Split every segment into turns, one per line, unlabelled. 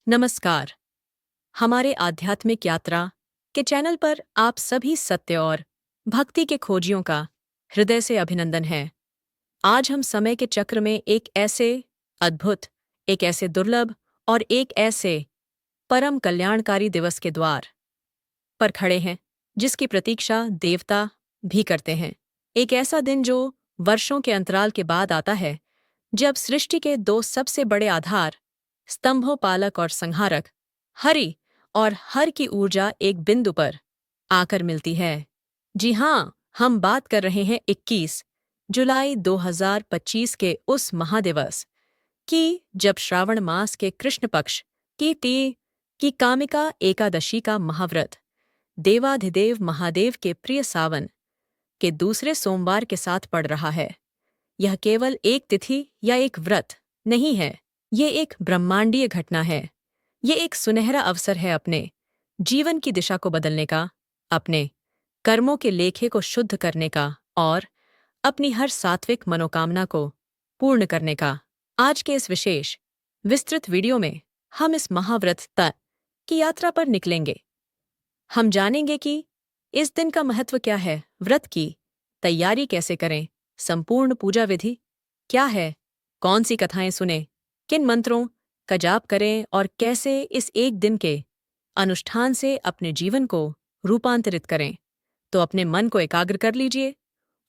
नमस्कार। हमारे आध्यात्मिक यात्रा के चैनल पर आप सभी सत्य और भक्ति के खोजियों का हृदय से अभिनंदन है। आज हम समय के चक्र में एक ऐसे अद्भुत, एक ऐसे दुर्लभ और एक ऐसे परम कल्याणकारी दिवस के द्वार पर खड़े हैं जिसकी प्रतीक्षा देवता भी करते हैं। एक ऐसा दिन जो वर्षों के अंतराल के बाद आता है, जब सृष्टि के दो सबसे बड़े आधार स्तंभों पालक और संहारक हरि और हर की ऊर्जा एक बिंदु पर आकर मिलती है। जी हाँ, हम बात कर रहे हैं 21 जुलाई 2025 के उस महादिवस की, जब श्रावण मास के कृष्ण पक्ष की कामिका एकादशी का महाव्रत देवाधिदेव महादेव के प्रिय सावन के दूसरे सोमवार के साथ पड़ रहा है। यह केवल एक तिथि या एक व्रत नहीं है, ये एक ब्रह्मांडीय घटना है। ये एक सुनहरा अवसर है अपने जीवन की दिशा को बदलने का, अपने कर्मों के लेखे को शुद्ध करने का और अपनी हर सात्विक मनोकामना को पूर्ण करने का। आज के इस विशेष विस्तृत वीडियो में हम इस महाव्रत तक की यात्रा पर निकलेंगे। हम जानेंगे कि इस दिन का महत्व क्या है, व्रत की तैयारी कैसे करें, संपूर्ण पूजा विधि क्या है, कौन सी कथाएं सुने, किन मंत्रों का जाप करें और कैसे इस एक दिन के अनुष्ठान से अपने जीवन को रूपांतरित करें। तो अपने मन को एकाग्र कर लीजिए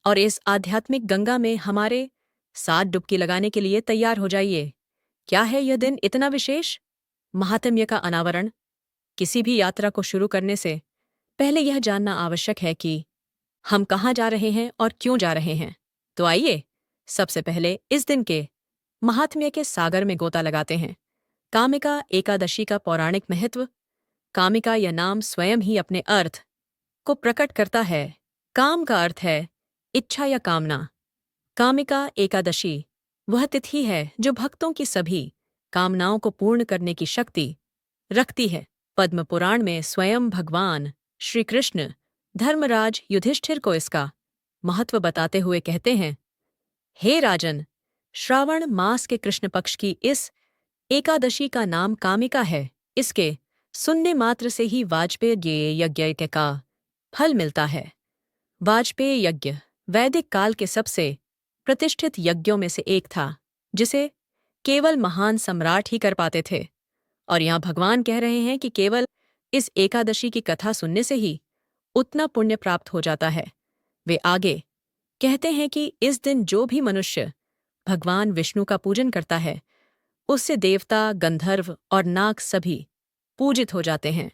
और इस आध्यात्मिक गंगा में हमारे साथ डुबकी लगाने के लिए तैयार हो जाइए। क्या है यह दिन इतना विशेष? महात्म्य का अनावरण। किसी भी यात्रा को शुरू करने से पहले यह जानना आवश्यक है कि हम कहाँ जा रहे हैं और क्यों जा रहे हैं। तो आइए सबसे पहले इस दिन के महात्म्य के सागर में गोता लगाते हैं। कामिका एकादशी का पौराणिक महत्व। कामिका यह नाम स्वयं ही अपने अर्थ को प्रकट करता है। काम का अर्थ है इच्छा या कामना। कामिका एकादशी वह तिथि है जो भक्तों की सभी कामनाओं को पूर्ण करने की शक्ति रखती है। पद्म पुराण में स्वयं भगवान श्री कृष्ण धर्मराज युधिष्ठिर को इसका महत्व बताते हुए कहते हैं, हे राजन, श्रावण मास के कृष्ण पक्ष की इस एकादशी का नाम कामिका है। इसके सुनने मात्र से ही वाजपेय यज्ञ का फल मिलता है। वाजपेय यज्ञ वैदिक काल के सबसे प्रतिष्ठित यज्ञों में से एक था, जिसे केवल महान सम्राट ही कर पाते थे। और यहाँ भगवान कह रहे हैं कि केवल इस एकादशी की कथा सुनने से ही उतना पुण्य प्राप्त हो जाता है। वे आगे कहते हैं कि इस दिन जो भी मनुष्य भगवान विष्णु का पूजन करता है, उससे देवता, गंधर्व और नाग सभी पूजित हो जाते हैं।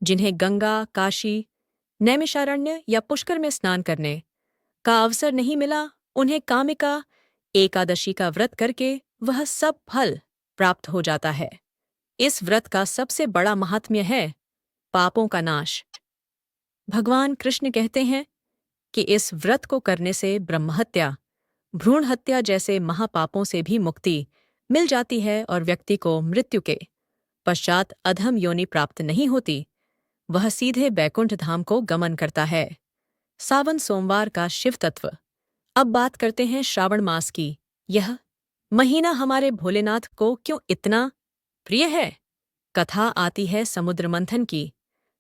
जिन्हें गंगा, काशी, नैमिषारण्य या पुष्कर में स्नान करने का अवसर नहीं मिला, उन्हें कामिका एकादशी का व्रत करके वह सब फल प्राप्त हो जाता है। इस व्रत का सबसे बड़ा महात्म्य है पापों का नाश। भगवान कृष्ण कहते हैं कि इस व्रत को करने से ब्रह्महत्या, भ्रूण हत्या जैसे महापापों से भी मुक्ति मिल जाती है और व्यक्ति को मृत्यु के पश्चात अधम योनि प्राप्त नहीं होती, वह सीधे बैकुंठ धाम को गमन करता है। सावन सोमवार का शिव तत्व। अब बात करते हैं श्रावण मास की। यह महीना हमारे भोलेनाथ को क्यों इतना प्रिय है? कथा आती है समुद्र मंथन की,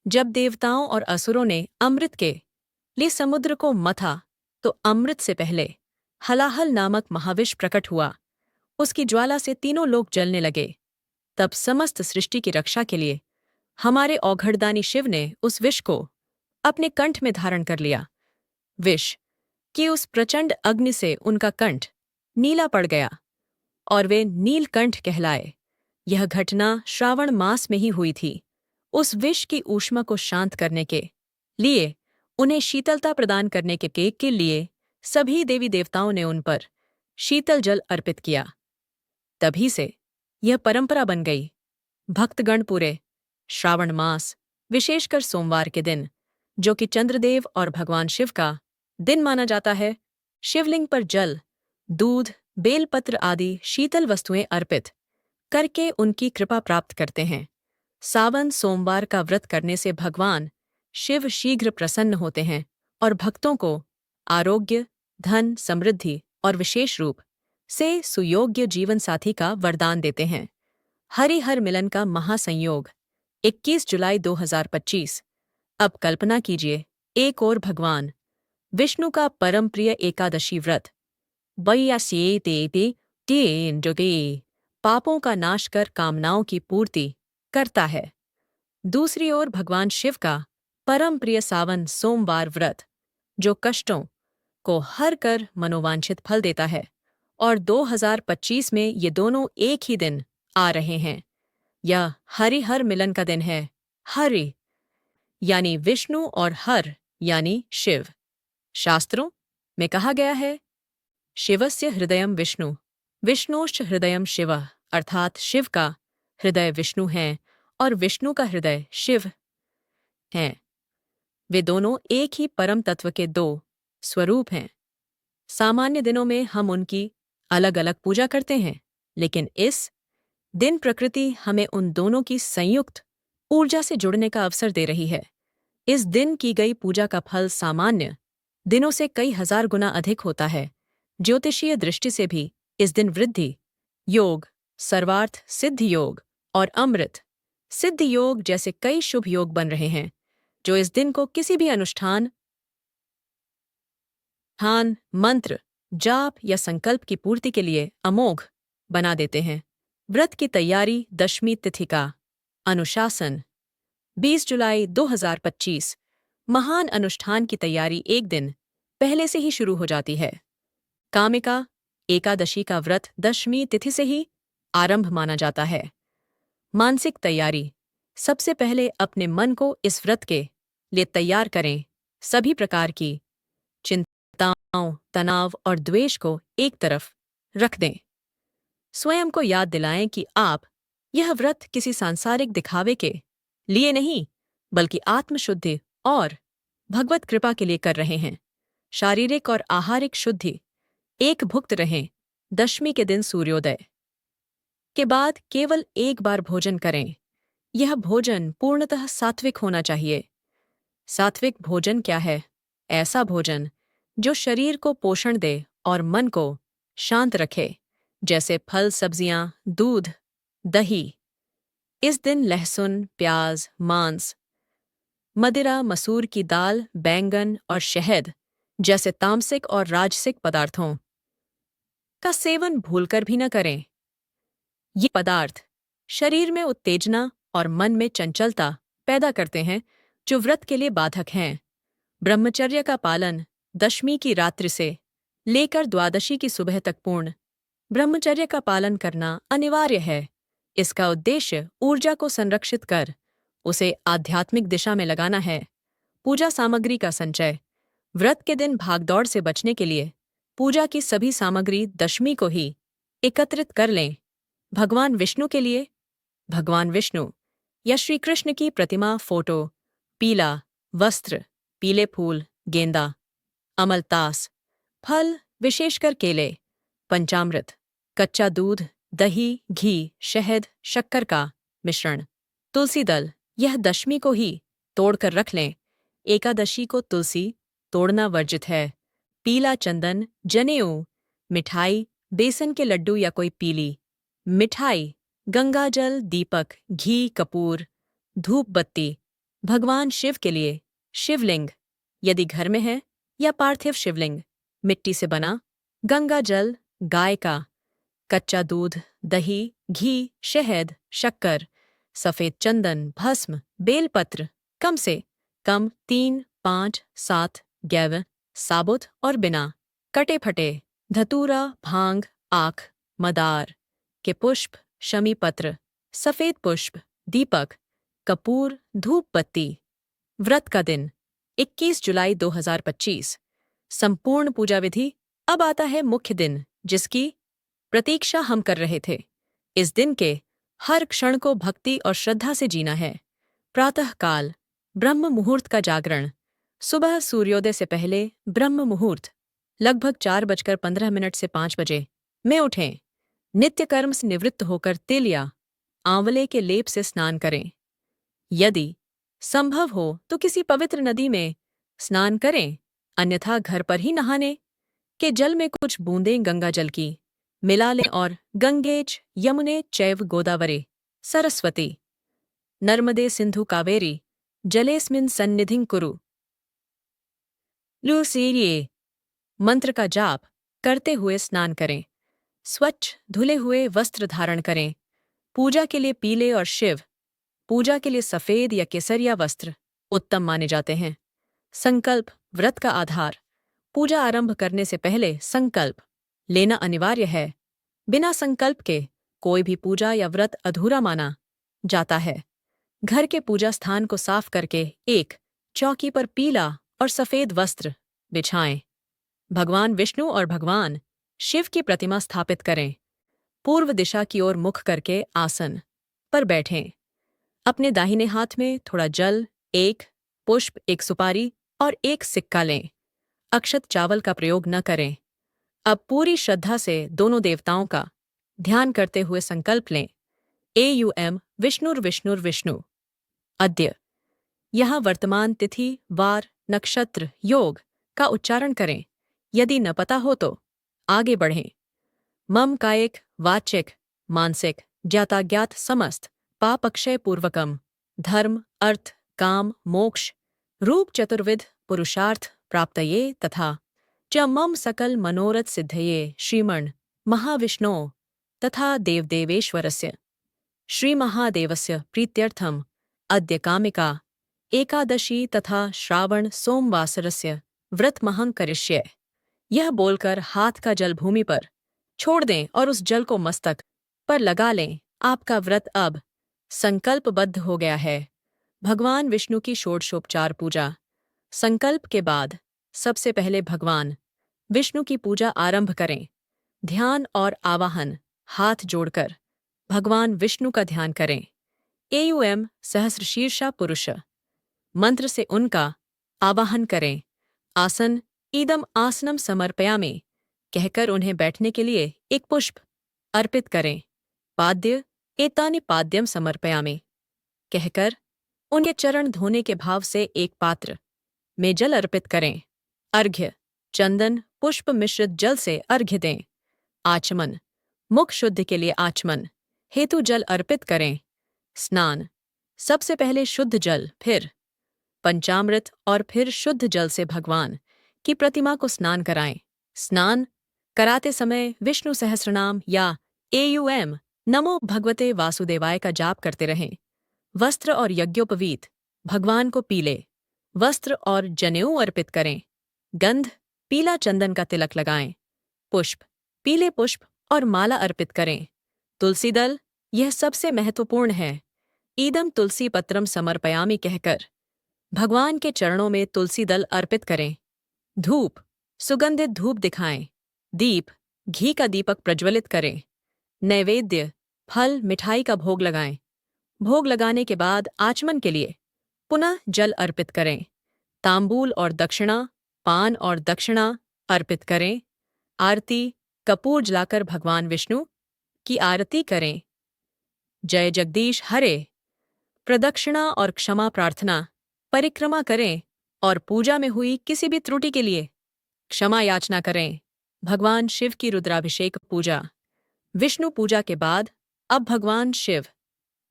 जब देवताओं और असुरों ने अमृत के लिए समुद्र को मथा, तो अमृत से पहले हलाहल नामक महाविष प्रकट हुआ। उसकी ज्वाला से तीनों लोग जलने लगे। तब समस्त सृष्टि की रक्षा के लिए हमारे औघड़दानी शिव ने उस विष को अपने कंठ में धारण कर लिया। विष की उस प्रचंड अग्नि से उनका कंठ नीला पड़ गया और वे नीलकंठ कहलाए। यह घटना श्रावण मास में ही हुई थी। उस विष की ऊष्मा को शांत करने के लिए, उन्हें शीतलता प्रदान करने के लिए सभी देवी देवताओं ने उन पर शीतल जल अर्पित किया। तभी से यह परंपरा बन गई। भक्तगण पूरे श्रावण मास, विशेषकर सोमवार के दिन, जो कि चंद्रदेव और भगवान शिव का दिन माना जाता है, शिवलिंग पर जल, दूध, बेलपत्र आदि शीतल वस्तुएं अर्पित करके उनकी कृपा प्राप्त करते हैं। सावन सोमवार का व्रत करने से भगवान शिव शीघ्र प्रसन्न होते हैं और भक्तों को आरोग्य, धन, समृद्धि और विशेष रूप से सुयोग्य जीवन साथी का वरदान देते हैं। हरिहर मिलन का महासंयोग 21 जुलाई 2025। अब कल्पना कीजिए, एक ओर भगवान विष्णु का परम प्रिय एकादशी व्रत जोगे पापों का नाश कर कामनाओं की पूर्ति करता है। दूसरी ओर भगवान शिव का परम प्रिय सावन सोमवार व्रत, जो कष्टों को हर कर मनोवांछित फल देता है। और 2025 में ये दोनों एक ही दिन आ रहे हैं। यह हरिहर मिलन का दिन है। हरि यानी विष्णु और हर यानी शिव। शास्त्रों में कहा गया है, शिवस्य हृदयम विष्णु विष्णोश्च हृदयम शिवः, अर्थात शिव का हृदय विष्णु है और विष्णु का हृदय शिव है। वे दोनों एक ही परम तत्व के दो स्वरूप हैं। सामान्य दिनों में हम उनकी अलग अलग पूजा करते हैं, लेकिन इस दिन प्रकृति हमें उन दोनों की संयुक्त ऊर्जा से जुड़ने का अवसर दे रही है। इस दिन की गई पूजा का फल सामान्य दिनों से कई हजार गुना अधिक होता है। ज्योतिषीय दृष्टि से भी इस दिन वृद्धि योग, सर्वार्थ सिद्धि योग और अमृत सिद्धि योग जैसे कई शुभ योग बन रहे हैं, जो इस दिन को किसी भी अनुष्ठान, ध्यान, मंत्र, जाप या संकल्प की पूर्ति के लिए अमोघ बना देते हैं। व्रत की तैयारी दशमी तिथि का अनुशासन 20 जुलाई 2025। महान अनुष्ठान की तैयारी एक दिन पहले से ही शुरू हो जाती है। कामिका एकादशी का व्रत दशमी तिथि से ही आरंभ माना जाता है। मानसिक तैयारी, सबसे पहले अपने मन को इस व्रत के लिए तैयार करें। सभी प्रकार की चिंताओं, तनाव और द्वेष को एक तरफ रख दें। स्वयं को याद दिलाएं कि आप यह व्रत किसी सांसारिक दिखावे के लिए नहीं, बल्कि आत्मशुद्धि और भगवत कृपा के लिए कर रहे हैं। शारीरिक और आहारिक शुद्धि, एक भुक्त रहें। दशमी के दिन सूर्योदय के बाद केवल एक बार भोजन करें। यह भोजन पूर्णतः सात्विक होना चाहिए। सात्विक भोजन क्या है? ऐसा भोजन जो शरीर को पोषण दे और मन को शांत रखे, जैसे फल, सब्जियां, दूध, दही। इस दिन लहसुन, प्याज, मांस, मदिरा, मसूर की दाल, बैंगन और शहद जैसे तामसिक और राजसिक पदार्थों का सेवन भूलकर भी न करें। ये पदार्थ शरीर में उत्तेजना और मन में चंचलता पैदा करते हैं, जो व्रत के लिए बाधक हैं। ब्रह्मचर्य का पालन दशमी की रात्रि से लेकर द्वादशी की सुबह तक पूर्ण ब्रह्मचर्य का पालन करना अनिवार्य है। इसका उद्देश्य ऊर्जा को संरक्षित कर उसे आध्यात्मिक दिशा में लगाना है। पूजा सामग्री का संचय, व्रत के दिन भागदौड़ से बचने के लिए पूजा की सभी सामग्री दशमी को ही एकत्रित कर लें। भगवान विष्णु के लिए भगवान विष्णु या श्री कृष्ण की प्रतिमा, फोटो, पीला वस्त्र, पीले फूल, गेंदा, अमलतास, फल विशेषकर केले, पंचामृत, कच्चा दूध, दही, घी, शहद, शक्कर का मिश्रण, तुलसी दल, यह दशमी को ही तोड़कर रख लें। एकादशी को तुलसी तोड़ना वर्जित है। पीला चंदन, जनेऊ, मिठाई, बेसन के लड्डू या कोई पीली मिठाई, गंगाजल, दीपक, घी, कपूर, धूप बत्ती। भगवान शिव के लिए शिवलिंग, यदि घर में है, या पार्थिव शिवलिंग, मिट्टी से बना, गंगा जल, गाय का, कच्चा दूध, दही, घी, शहद, शक्कर, सफेद चंदन, भस्म, बेलपत्र, कम से कम 3, 5, 7 गैव, साबुत और बिना कटे फटे, धतूरा, भांग, आख, मदार के पुष्प, शमी पत्र, सफेद पुष्प, दीपक, कपूर, धूप बत्ती। व्रत का दिन 21 जुलाई 2025। संपूर्ण पूजा विधि। अब आता है मुख्य दिन, जिसकी प्रतीक्षा हम कर रहे थे। इस दिन के हर क्षण को भक्ति और श्रद्धा से जीना है। प्रातः काल ब्रह्म मुहूर्त का जागरण। सुबह सूर्योदय से पहले ब्रह्म मुहूर्त लगभग 4:15 से 5 बजे में उठें। नित्य कर्म से निवृत्त होकर तिल या आंवले के लेप से स्नान करें। यदि संभव हो तो किसी पवित्र नदी में स्नान करें, अन्यथा घर पर ही नहाने के जल में कुछ बूंदें गंगा जल की मिला लें और गंगेच, यमुने चैव गोदावरे सरस्वती नर्मदे सिंधु कावेरी जलेस्मिन् सन्निधिं कुरु। लूसीरिये मंत्र का जाप करते हुए स्नान करें। स्वच्छ धुले हुए वस्त्र धारण करें। पूजा के लिए पीले और शिव पूजा के लिए सफेद या केसरिया वस्त्र उत्तम माने जाते हैं। संकल्प व्रत का आधार। पूजा आरंभ करने से पहले संकल्प लेना अनिवार्य है। बिना संकल्प के कोई भी पूजा या व्रत अधूरा माना जाता है। घर के पूजा स्थान को साफ करके एक चौकी पर पीला और सफेद वस्त्र बिछाएं। भगवान विष्णु और भगवान शिव की प्रतिमा स्थापित करें। पूर्व दिशा की ओर मुख करके आसन पर बैठें। अपने दाहिने हाथ में थोड़ा जल, एक पुष्प, एक सुपारी और एक सिक्का लें। अक्षत चावल का प्रयोग न करें। अब पूरी श्रद्धा से दोनों देवताओं का ध्यान करते हुए संकल्प लें। एयुएम विष्णुर्विष्णुर्विष्णु। अद्य यहाँ वर्तमान तिथि, वार, नक्षत्र, योग का उच्चारण करें। यदि न पता हो तो आगे बढ़ें। मम कायिक, वाचिक, मानसिक, ज्ञाताज्ञात समस्त पाप अक्षय पूर्वकम धर्म, अर्थ, काम, मोक्ष रूप चतुर्विध पुरुषार्थ प्राप्तये तथा च मम सकल मनोरथ सिद्धये श्रीमन् महाविष्णो तथा देवदेवेश्वरस्य श्रीमहादेवस्य प्रीत्यर्थम अद्य कामिका एकादशी तथा श्रावण सोमवासरस्य व्रतमहं करिष्ये। यह बोलकर हाथ का जल भूमि पर छोड़ दें और उस जल को मस्तक पर लगा लें। आपका व्रत अब संकल्पबद्ध हो गया है। भगवान विष्णु की षोडशोपचार पूजा। संकल्प के बाद सबसे पहले भगवान विष्णु की पूजा आरंभ करें। ध्यान और आवाहन। हाथ जोड़कर भगवान विष्णु का ध्यान करें। एयुएम सहस्रशीर्षा पुरुष मंत्र से उनका आवाहन करें। आसन इदम आसनम समर्पयामि कहकर उन्हें बैठने के लिए एक पुष्प अर्पित करें। पाद्य एतानि पाद्यम समर्पयामि कहकर उनके चरण धोने के भाव से एक पात्र में जल अर्पित करें। अर्घ्य चंदन पुष्प मिश्रित जल से अर्घ्य दें। आचमन मुख शुद्धि के लिए आचमन हेतु जल अर्पित करें। स्नान सबसे पहले शुद्ध जल, फिर पंचामृत और फिर शुद्ध जल से भगवान की प्रतिमा को स्नान कराएं। स्नान कराते समय विष्णु सहस्रनाम या एयुएम नमो भगवते वासुदेवाय का जाप करते रहें। वस्त्र और यज्ञोपवीत भगवान को पीले वस्त्र और जनेऊ अर्पित करें। गंध पीला चंदन का तिलक लगाएं। पुष्प पीले पुष्प और माला अर्पित करें। तुलसी दल यह सबसे महत्वपूर्ण है। ईदम तुलसी पत्रम समर्पयामि कहकर भगवान के चरणों में तुलसी दल अर्पित करें। धूप सुगंधित धूप दिखाएं। दीप घी का दीपक प्रज्वलित करें। नैवेद्य फल मिठाई का भोग लगाएं। भोग लगाने के बाद आचमन के लिए पुनः जल अर्पित करें। तांबूल और दक्षिणा पान और दक्षिणा अर्पित करें। आरती कपूर जलाकर भगवान विष्णु की आरती करें। जय जगदीश हरे प्रदक्षिणा और क्षमा प्रार्थना परिक्रमा करें और पूजा में हुई किसी भी त्रुटि के लिए क्षमा याचना करें। भगवान शिव की रुद्राभिषेक पूजा। विष्णु पूजा के बाद अब भगवान शिव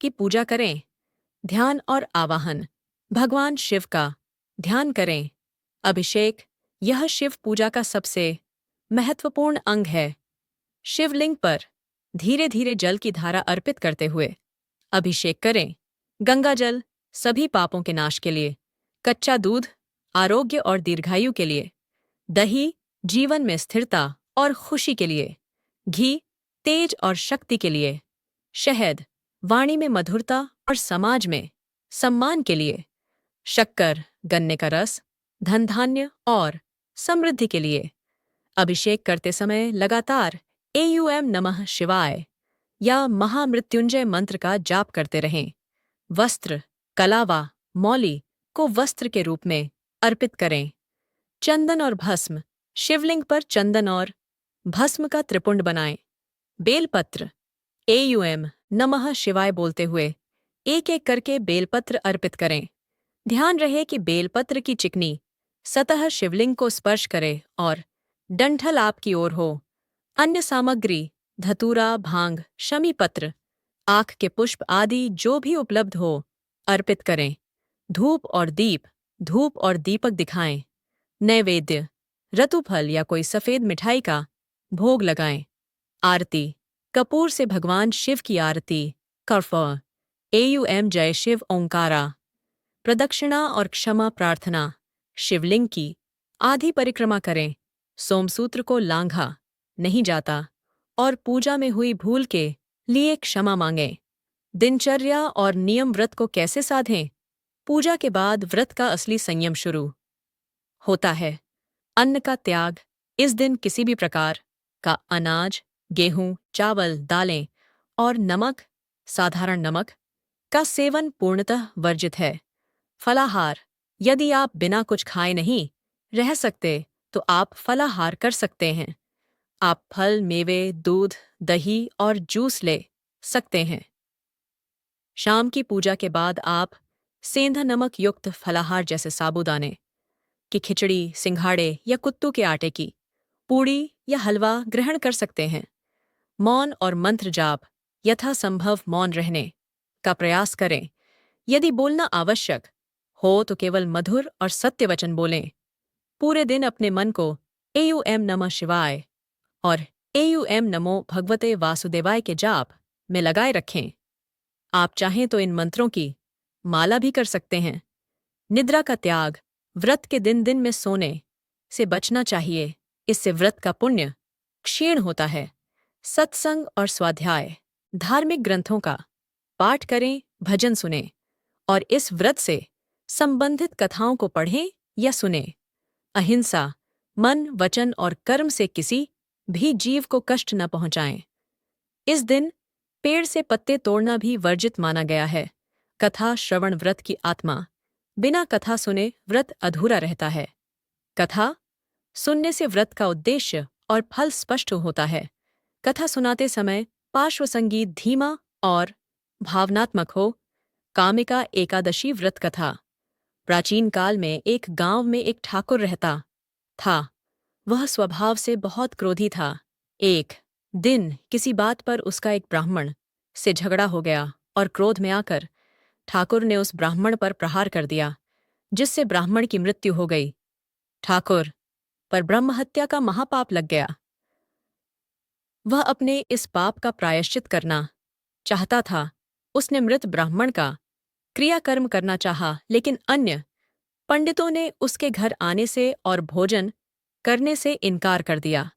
की पूजा करें। ध्यान और आवाहन। भगवान शिव का ध्यान करें। अभिषेक यह शिव पूजा का सबसे महत्वपूर्ण अंग है। शिवलिंग पर धीरे धीरे जल की धारा अर्पित करते हुए अभिषेक करें। गंगा जल सभी पापों के नाश के लिए। कच्चा दूध आरोग्य और दीर्घायु के लिए। दही जीवन में स्थिरता और खुशी के लिए। घी तेज और शक्ति के लिए। शहद वाणी में मधुरता और समाज में सम्मान के लिए। शक्कर गन्ने का रस धन धान्य और समृद्धि के लिए। अभिषेक करते समय लगातार एयुएम नमः शिवाय या महामृत्युंजय मंत्र का जाप करते रहें। वस्त्र कलावा मौली को वस्त्र के रूप में अर्पित करें। चंदन और भस्म शिवलिंग पर चंदन और भस्म का त्रिपुंड बनाएं। बेलपत्र एयुएम नमः शिवाय बोलते हुए एक एक करके बेलपत्र अर्पित करें। ध्यान रहे कि बेलपत्र की चिकनी सतह शिवलिंग को स्पर्श करे और डंठल आपकी ओर हो। अन्य सामग्री धतूरा भांग शमी पत्र आँख के पुष्प आदि जो भी उपलब्ध हो अर्पित करें। धूप और दीपक दिखाएं। नैवेद्य, रतुफल या कोई सफ़ेद मिठाई का भोग लगाएं। आरती, कपूर से भगवान शिव की आरती। कर्फर, एयुएम जय शिव ओंकारा। प्रदक्षिणा और क्षमा प्रार्थना, शिवलिंग की आधी परिक्रमा करें। सोमसूत्र को लांघा नहीं जाता और पूजा में हुई भूल के लिए क्षमा मांगें। दिनचर्या और नियम व्रत को कैसे साधें? पूजा के बाद व्रत का असली संयम शुरू होता है। अन्न का त्याग, इस दिन किसी भी प्रकार का अनाज, गेहूं, चावल, दालें और नमक, साधारण नमक का सेवन पूर्णतः वर्जित है। फलाहार, यदि आप बिना कुछ खाए नहीं रह सकते तो आप फलाहार कर सकते हैं। आप फल, मेवे, दूध, दही और जूस ले सकते हैं। शाम की पूजा के बाद आप सेंधा नमक युक्त फलाहार जैसे साबूदाने की खिचड़ी, सिंघाड़े या कुत्तू के आटे की पूड़ी या हलवा ग्रहण कर सकते हैं। मौन और मंत्र जाप, यथासंभव मौन रहने का प्रयास करें। यदि बोलना आवश्यक हो तो केवल मधुर और सत्य वचन बोलें। पूरे दिन अपने मन को एयुएम नमः शिवाय और एयुएम नमो भगवते वासुदेवाय के जाप में लगाए रखें। आप चाहें तो इन मंत्रों की माला भी कर सकते हैं। निद्रा का त्याग, व्रत के दिन में सोने से बचना चाहिए, इससे व्रत का पुण्य क्षीण होता है। सत्संग और स्वाध्याय, धार्मिक ग्रंथों का पाठ करें, भजन सुनें और इस व्रत से संबंधित कथाओं को पढ़ें या सुनें। अहिंसा, मन, वचन और कर्म से किसी भी जीव को कष्ट न पहुंचाएं। इस दिन पेड़ से पत्ते तोड़ना भी वर्जित माना गया है। कथा श्रवण व्रत की आत्मा, बिना कथा सुने व्रत अधूरा रहता है। कथा सुनने से व्रत का उद्देश्य और फल स्पष्ट होता है। कथा सुनाते समय पार्श्व संगीत धीमा और भावनात्मक हो। कामिका एकादशी व्रत कथा। प्राचीन काल में एक गांव में एक ठाकुर रहता था। वह स्वभाव से बहुत क्रोधी था। एक दिन किसी बात पर उसका एक ब्राह्मण से झगड़ा हो गया और क्रोध में आकर ठाकुर ने उस ब्राह्मण पर प्रहार कर दिया, जिससे ब्राह्मण की मृत्यु हो गई। ठाकुर पर ब्रह्महत्या का महापाप लग गया। वह अपने इस पाप का प्रायश्चित करना चाहता था। उसने मृत ब्राह्मण का क्रियाकर्म करना चाहा, लेकिन अन्य पंडितों ने उसके घर आने से और भोजन करने से इनकार कर दिया।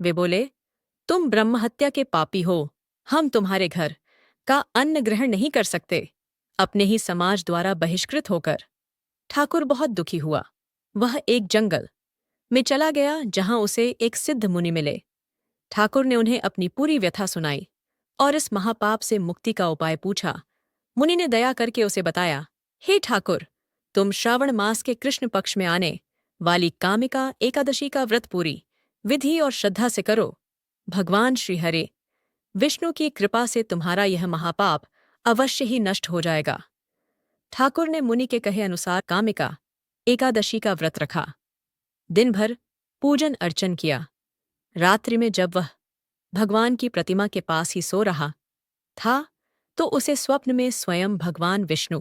वे बोले, तुम ब्रह्महत्या के पापी हो, हम तुम्हारे घर का अन्न ग्रहण नहीं कर सकते। अपने ही समाज द्वारा बहिष्कृत होकर ठाकुर बहुत दुखी हुआ। वह एक जंगल में चला गया जहां उसे एक सिद्ध मुनि मिले। ठाकुर ने उन्हें अपनी पूरी व्यथा सुनाई और इस महापाप से मुक्ति का उपाय पूछा। मुनि ने दया करके उसे बताया, हे ठाकुर, तुम श्रावण मास के कृष्ण पक्ष में आने वाली कामिका एकादशी का व्रत पूरी विधि और श्रद्धा से करो। भगवान श्री हरे विष्णु की कृपा से तुम्हारा यह महापाप अवश्य ही नष्ट हो जाएगा। ठाकुर ने मुनि के कहे अनुसार कामिका एकादशी का व्रत रखा। दिन भर पूजन अर्चन किया। रात्रि में जब वह भगवान की प्रतिमा के पास ही सो रहा था तो उसे स्वप्न में स्वयं भगवान विष्णु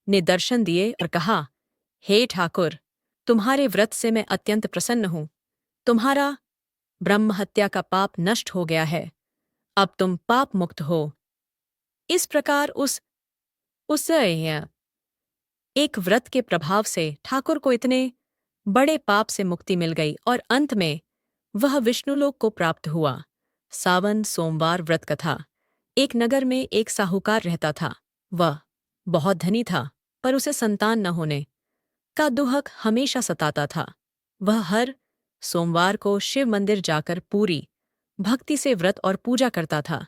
ने दर्शन दिए और कहा, हे ठाकुर, तुम्हारे व्रत से मैं अत्यंत प्रसन्न हूं। तुम्हारा ब्रह्महत्या का पाप नष्ट हो गया है। अब तुम पाप मुक्त हो। इस प्रकार उस एक व्रत के प्रभाव से ठाकुर को इतने बड़े पाप से मुक्ति मिल गई और अंत में वह विष्णुलोक को प्राप्त हुआ। सावन सोमवार व्रत कथा। एक नगर में एक साहूकार रहता था। वह बहुत धनी था, पर उसे संतान न होने का दुहक हमेशा सताता था। वह हर सोमवार को शिव मंदिर जाकर पूरी भक्ति से व्रत और पूजा करता था।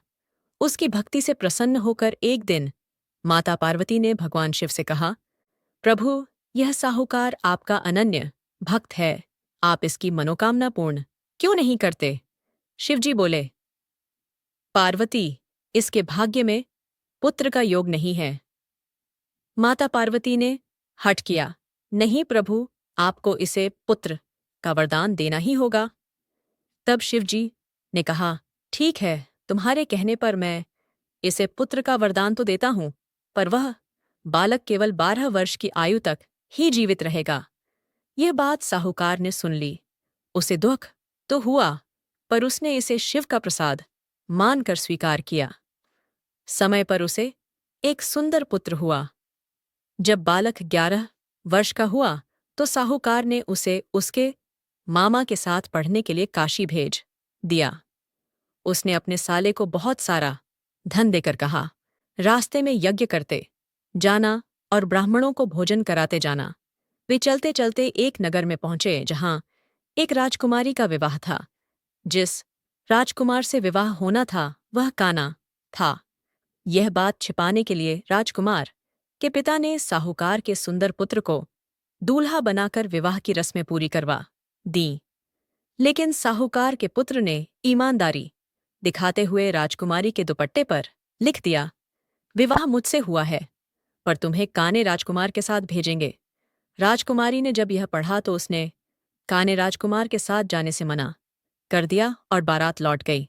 उसकी भक्ति से प्रसन्न होकर एक दिन माता पार्वती ने भगवान शिव से कहा, प्रभु, यह साहूकार आपका अनन्य भक्त है, आप इसकी मनोकामना पूर्ण क्यों नहीं करते? शिवजी बोले, पार्वती, इसके भाग्य में पुत्र का योग नहीं है। माता पार्वती ने हठ किया, नहीं प्रभु, आपको इसे पुत्र का वरदान देना ही होगा। तब शिवजी ने कहा, ठीक है, तुम्हारे कहने पर मैं इसे पुत्र का वरदान तो देता हूं, पर वह बालक केवल 12 वर्ष की आयु तक ही जीवित रहेगा। यह बात साहूकार ने सुन ली। उसे दुख तो हुआ, पर उसने इसे शिव का प्रसाद मानकर स्वीकार किया। समय पर उसे एक सुंदर पुत्र हुआ। जब बालक 11 वर्ष का हुआ तो साहूकार ने उसे उसके मामा के साथ पढ़ने के लिए काशी भेज दिया। उसने अपने साले को बहुत सारा धन देकर कहा, रास्ते में यज्ञ करते जाना और ब्राह्मणों को भोजन कराते जाना। वे चलते चलते एक नगर में पहुंचे जहां एक राजकुमारी का विवाह था। जिस राजकुमार से विवाह होना था वह काना था। यह बात छिपाने के लिए राजकुमार के पिता ने साहूकार के सुंदर पुत्र को दूल्हा बनाकर विवाह की रस्में पूरी करवा दी। लेकिन साहूकार के पुत्र ने ईमानदारी दिखाते हुए राजकुमारी के दुपट्टे पर लिख दिया, विवाह मुझसे हुआ है, पर तुम्हें काने राजकुमार के साथ भेजेंगे। राजकुमारी ने जब यह पढ़ा तो उसने काने राजकुमार के साथ जाने से मना कर दिया और बारात लौट गई।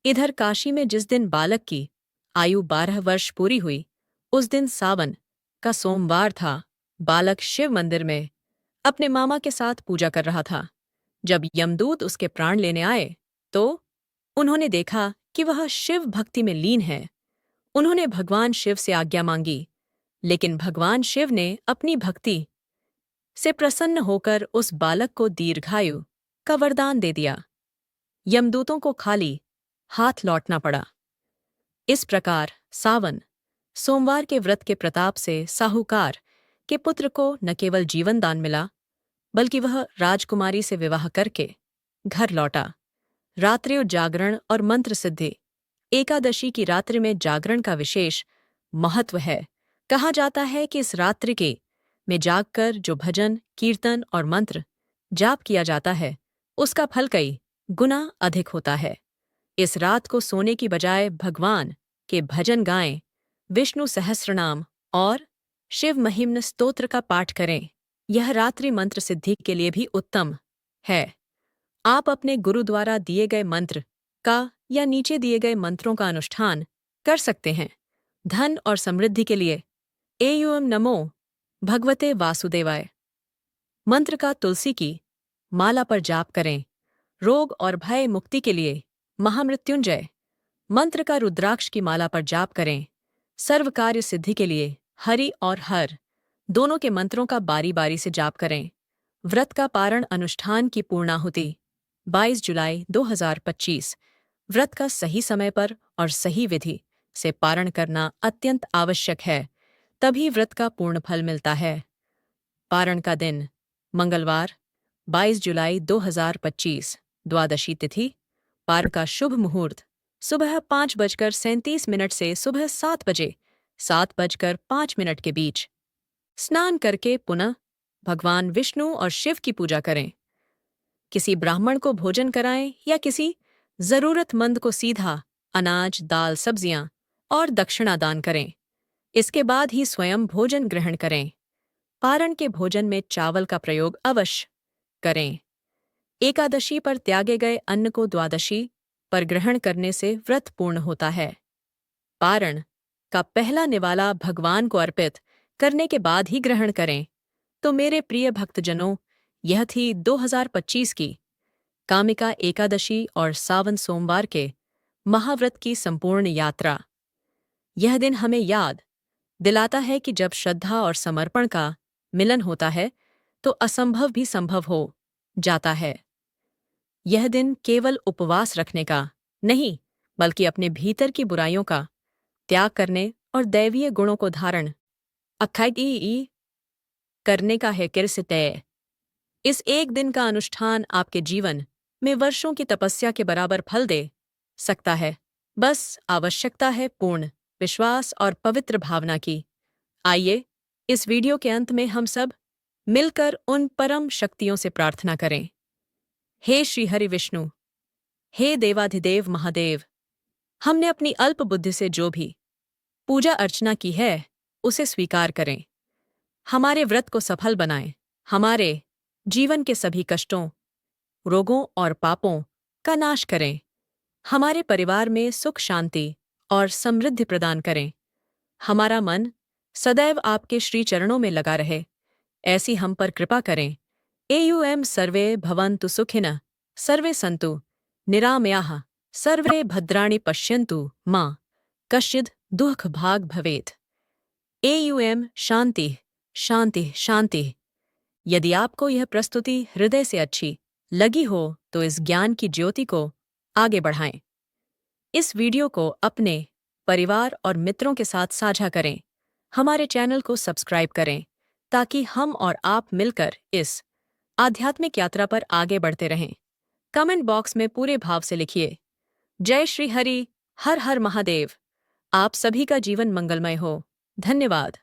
इधर काशी में जिस दिन बालक की आयु 12 वर्ष पूरी हुई, उस दिन सावन का सोमवार था। बालक शिव मंदिर में अपने मामा के साथ पूजा कर रहा था। जब यमदूत उसके प्राण लेने आए तो उन्होंने देखा कि वह शिव भक्ति में लीन है। उन्होंने भगवान शिव से आज्ञा मांगी, लेकिन भगवान शिव ने अपनी भक्ति से प्रसन्न होकर उस बालक को दीर्घायु का वरदान दे दिया। यमदूतों को खाली हाथ लौटना पड़ा। इस प्रकार सावन सोमवार के व्रत के प्रताप से साहूकार के पुत्र को न केवल जीवन दान मिला, बल्कि वह राजकुमारी से विवाह करके घर लौटा। रात्रि जागरण और मंत्र सिद्धि। एकादशी की रात्रि में जागरण का विशेष महत्व है। कहा जाता है कि इस रात्रि के में जागकर जो भजन, कीर्तन और मंत्र जाप किया जाता है, उसका फल कई गुना अधिक होता है। इस रात को सोने की बजाय भगवान के भजन गाएं, विष्णु सहस्रनाम और शिव महिम्न स्तोत्र का पाठ करें। यह रात्रि मंत्र सिद्धि के लिए भी उत्तम है। आप अपने गुरु द्वारा दिए गए मंत्र का या नीचे दिए गए मंत्रों का अनुष्ठान कर सकते हैं। धन और समृद्धि के लिए एयूएम नमो भगवते वासुदेवाय मंत्र का तुलसी की माला पर जाप करें। रोग और भय मुक्ति के लिए महामृत्युंजय मंत्र का रुद्राक्ष की माला पर जाप करें। सर्व कार्य सिद्धि के लिए हरि और हर दोनों के मंत्रों का बारी बारी से जाप करें। व्रत का पारण अनुष्ठान की पूर्णाहुति 22 जुलाई 2025। व्रत का सही समय पर और सही विधि से पारण करना अत्यंत आवश्यक है, तभी व्रत का पूर्ण फल मिलता है। पारण का दिन मंगलवार 22 जुलाई 2025, द्वादशी तिथि। पारण का शुभ मुहूर्त सुबह 5:37 से सुबह 7:05 के बीच। स्नान करके पुनः भगवान विष्णु और शिव की पूजा करें। किसी ब्राह्मण को भोजन कराएं या किसी जरूरतमंद को सीधा अनाज, दाल, सब्जियां और दक्षिणा दान करें। इसके बाद ही स्वयं भोजन ग्रहण करें। पारण के भोजन में चावल का प्रयोग अवश्य करें। एकादशी पर त्यागे गए अन्न को द्वादशी पर ग्रहण करने से व्रत पूर्ण होता है। पारण का पहला निवाला भगवान को अर्पित करने के बाद ही ग्रहण करें। तो मेरे प्रिय भक्तजनों, यह थी 2025 की कामिका एकादशी और सावन सोमवार के महाव्रत की संपूर्ण यात्रा। यह दिन हमें याद दिलाता है कि जब श्रद्धा और समर्पण का मिलन होता है तो असंभव भी संभव हो जाता है। यह दिन केवल उपवास रखने का नहीं, बल्कि अपने भीतर की बुराइयों का त्याग करने और दैवीय गुणों को धारण अखाई करने का है। किरसितय इस एक दिन का अनुष्ठान आपके जीवन में वर्षों की तपस्या के बराबर फल दे सकता है। बस आवश्यकता है पूर्ण विश्वास और पवित्र भावना की। आइए इस वीडियो के अंत में हम सब मिलकर उन परम शक्तियों से प्रार्थना करें। हे श्री हरि विष्णु, हे देवाधिदेव महादेव, हमने अपनी अल्प बुद्धि से जो भी पूजा अर्चना की है उसे स्वीकार करें। हमारे व्रत को सफल बनाएं। हमारे जीवन के सभी कष्टों, रोगों और पापों का नाश करें। हमारे परिवार में सुख, शांति और समृद्धि प्रदान करें। हमारा मन सदैव आपके श्री चरणों में लगा रहे, ऐसी हम पर कृपा करें। एयुएम सर्वे भवन्तु सुखिनः, सर्वे सन्तु निरामयाः, सर्वे भद्राणि पश्यन्तु मा कश्चिद् दुःखभाग् भवेत्। एयुएम शांति शांति शांति। यदि आपको यह प्रस्तुति हृदय से अच्छी लगी हो तो इस ज्ञान की ज्योति को आगे बढ़ाएं। इस वीडियो को अपने परिवार और मित्रों के साथ साझा करें। हमारे चैनल को सब्सक्राइब करें ताकि हम और आप मिलकर इस आध्यात्मिक यात्रा पर आगे बढ़ते रहें। कमेंट बॉक्स में पूरे भाव से लिखिए, जय श्री हरि, हर हर महादेव। आप सभी का जीवन मंगलमय हो। धन्यवाद।